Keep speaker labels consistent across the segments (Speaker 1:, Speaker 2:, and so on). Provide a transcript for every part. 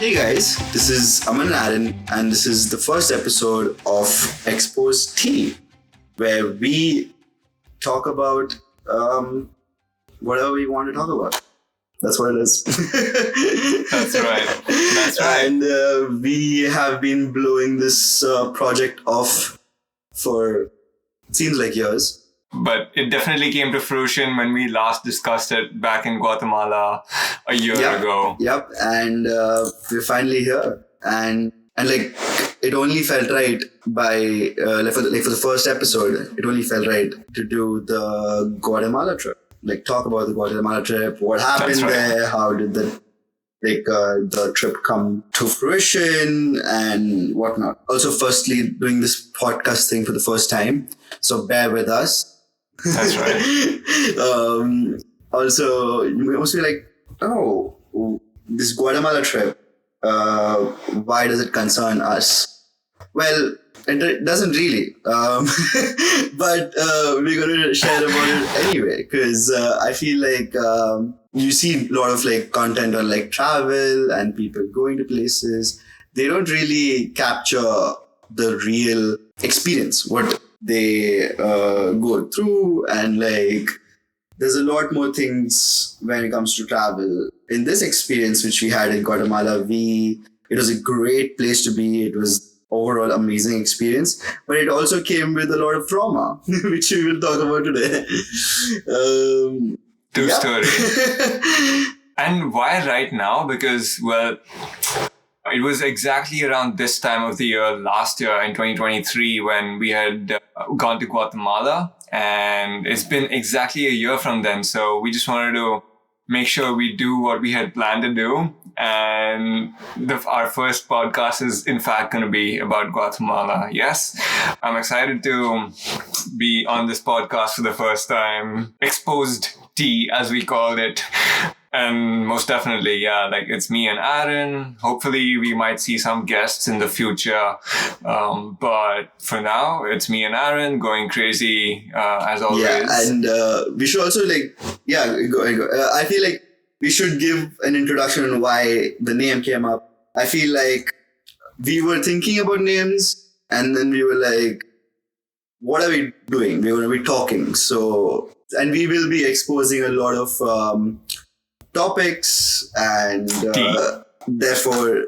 Speaker 1: Hey guys, this is Aman Aaron, and this is the first episode of exposedtea, where we talk about whatever we want to talk about. That's what it is.
Speaker 2: That's right. That's right.
Speaker 1: And we have been blowing this project off for, it seems like years.
Speaker 2: But it definitely came to fruition when we last discussed it back in Guatemala a year ago.
Speaker 1: Yep, and we're finally here. And like, it only felt right by, for the first episode, it only felt right to do the Guatemala trip. Like, talk about the Guatemala trip, what happened there, how did the trip come to fruition and whatnot. Also, firstly, doing this podcast thing for the first time, so bear with us.
Speaker 2: That's right.
Speaker 1: Also, you may also be like, oh, this Guatemala trip, why does it concern us? Well, it doesn't really. But we're going to share about it anyway, because I feel like you see a lot of like content on like travel and people going to places. They don't really capture the real experience, what they go through, and like there's a lot more things when it comes to travel. In this experience which we had in Guatemala, it was a great place to be. It was overall amazing experience, but it also came with a lot of trauma, which we will talk about today.
Speaker 2: True story. And why right now? Because, well, it was exactly around this time of the year last year in 2023 when we had gone to Guatemala, and it's been exactly a year from then. So we just wanted to make sure we do what we had planned to do. And our first podcast is in fact going to be about Guatemala. Yes, I'm excited to be on this podcast for the first time. Exposedtea, as we called it. And most definitely, yeah, like it's me and Aaron. Hopefully we might see some guests in the future. But for now, it's me and Aaron going crazy, as always.
Speaker 1: Yeah, and we should also go. I feel like we should give an introduction on why the name came up. I feel like we were thinking about names, and then we were like, what are we doing? We're going to be talking. So, and we will be exposing a lot of topics, and therefore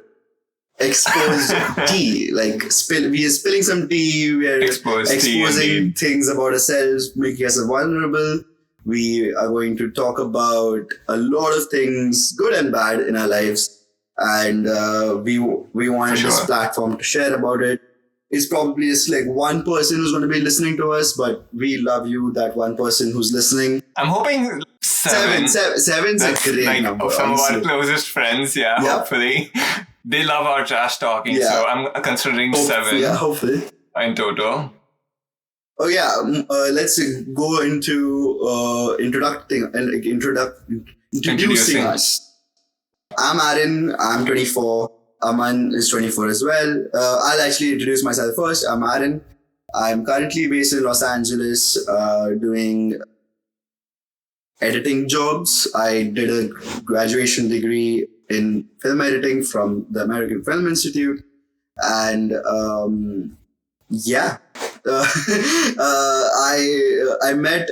Speaker 1: expose tea. Like we are spilling some tea. We are exposing things about ourselves, making us vulnerable. We are going to talk about a lot of things, good and bad, in our lives, and we wanted this platform to share about it. It's probably just like one person who's going to be listening to us, but we love you, that one person who's listening.
Speaker 2: I'm hoping seven's
Speaker 1: a great
Speaker 2: like
Speaker 1: number.
Speaker 2: Some of our closest friends, hopefully. They love our trash talking, so I'm considering 7
Speaker 1: hopefully.
Speaker 2: In total.
Speaker 1: Oh yeah, let's go into introducing us. I'm Aaron, I'm 24. Aman is 24 as well. I'll actually introduce myself first. I'm Aaron. I'm currently based in Los Angeles doing editing jobs. I did a graduation degree in film editing from the American Film Institute. And I met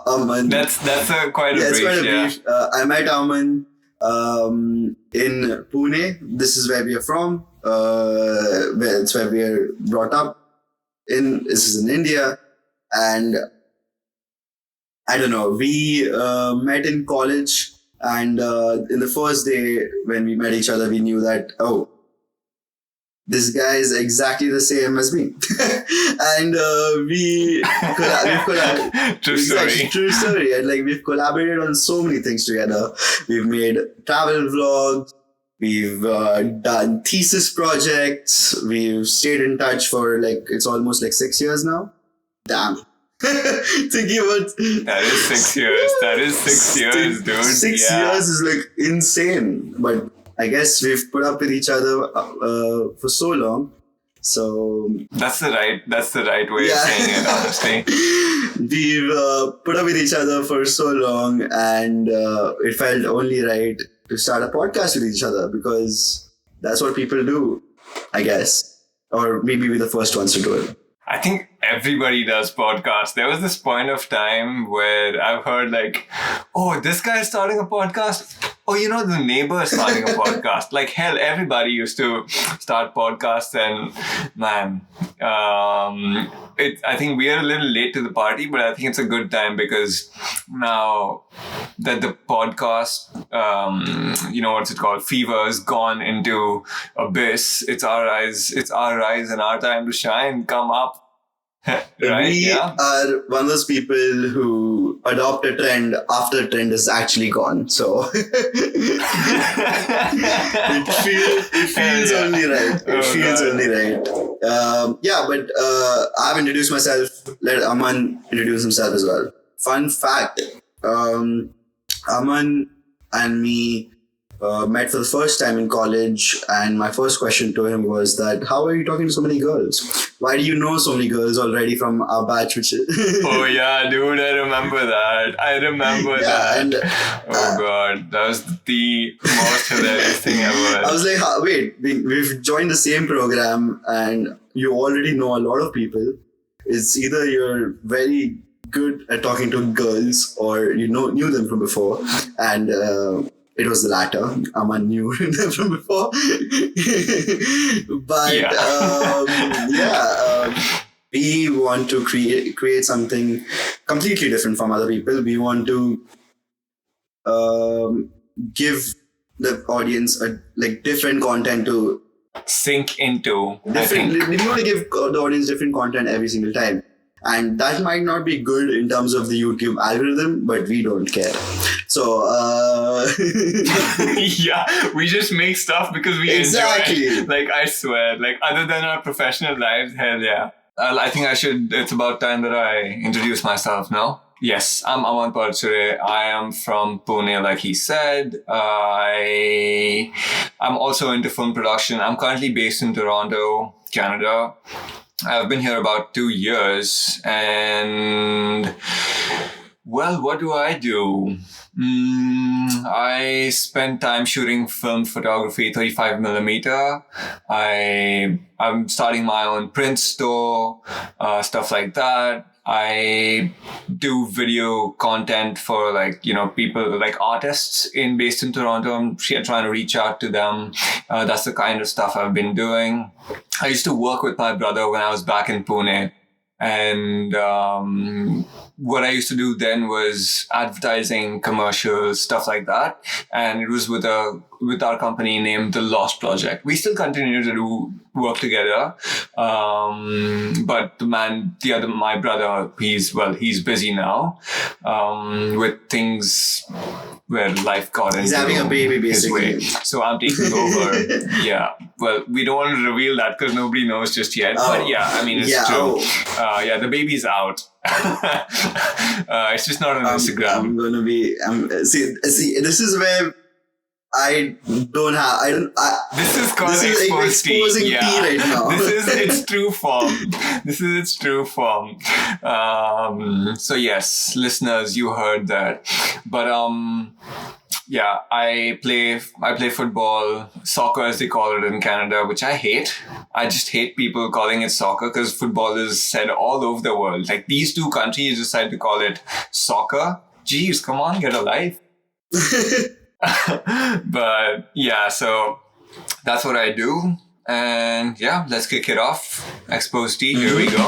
Speaker 1: Aman.
Speaker 2: That's quite a brief.
Speaker 1: I met Aman in Pune. This is where we are from. It's where we are brought up. This is in India, and I don't know. We met in college, and in the first day when we met each other, we knew that this guy is exactly the same as me. And we've collaborated. True story. And like we've collaborated on so many things together. We've made travel vlogs. We've done thesis projects. We've stayed in touch for it's almost 6 years now. Damn. Thinking about
Speaker 2: that is 6 years. That is 6 years, dude.
Speaker 1: 6 years is insane. But I guess we've put up with each other for so long. So
Speaker 2: that's the right way of saying it, honestly.
Speaker 1: We've put up with each other for so long, and it felt only right to start a podcast with each other, because That's what people do, I guess. Or maybe we're the first ones to do it.
Speaker 2: I think everybody does podcasts. There was this point of time where I've heard like, oh, this guy is starting a podcast. Oh, the neighbor is starting a podcast. Like, hell, everybody used to start podcasts, and man, I think we are a little late to the party, but I think it's a good time because now that the podcast, what's it called, fever has gone into abyss. It's our rise and our time to shine. Come up. Right?
Speaker 1: We are one of those people who adopt a trend after the trend is actually gone. So it feels only right. Only right. But I've introduced myself. Let Aman introduce himself as well. Fun fact: Aman and me met for the first time in college, and my first question to him was that, how are you talking to so many girls? Why do you know so many girls already from our batch?
Speaker 2: Oh yeah, dude, I remember that.
Speaker 1: And,
Speaker 2: oh god, that was the most hilarious thing ever.
Speaker 1: I was like, wait, we've joined the same program and you already know a lot of people. It's either you're very good at talking to girls or knew them from before, and it was the latter. Aman knew them from before. But we want to create something completely different from other people. We want to give the audience different content to
Speaker 2: sink into.
Speaker 1: We want to give the audience different content every single time. And that might not be good in terms of the YouTube algorithm, but we don't care. So,
Speaker 2: yeah, we just make stuff because we enjoy it. Like, I swear, other than our professional lives, hell yeah. I think it's about time that I introduce myself now. Yes, I'm Aman Parchure. I am from Pune, like he said. I'm also into film production. I'm currently based in Toronto, Canada. I've been here about 2 years, and well, what do? I spend time shooting film photography, 35mm. I'm starting my own print store, stuff like that. I do video content for people artists based in Toronto. I'm trying to reach out to them. That's the kind of stuff I've been doing. I used to work with my brother when I was back in Pune, and what I used to do then was advertising, commercials, stuff like that. And it was with our company named The Lost Project. We still continue to do work together. But my brother, he's busy now with things where life got into his way.
Speaker 1: He's having a baby, basically.
Speaker 2: So I'm taking over. Yeah. Well, we don't want to reveal that because nobody knows just yet. Oh. But yeah, I mean, it's true. The baby's out. It's just not on Instagram.
Speaker 1: I'm gonna be. See. This is where I don't have.
Speaker 2: This is called exposing tea
Speaker 1: right now.
Speaker 2: It's true form. This is its true form. So yes, listeners, you heard that. But yeah, I play football, soccer as they call it in Canada, which I hate. I just hate people calling it soccer because football is said all over the world. Like these two countries decide to call it soccer. Jeez, come on, get a life. But yeah, so that's what I do. And yeah, let's kick it off. Expose tea, here we go.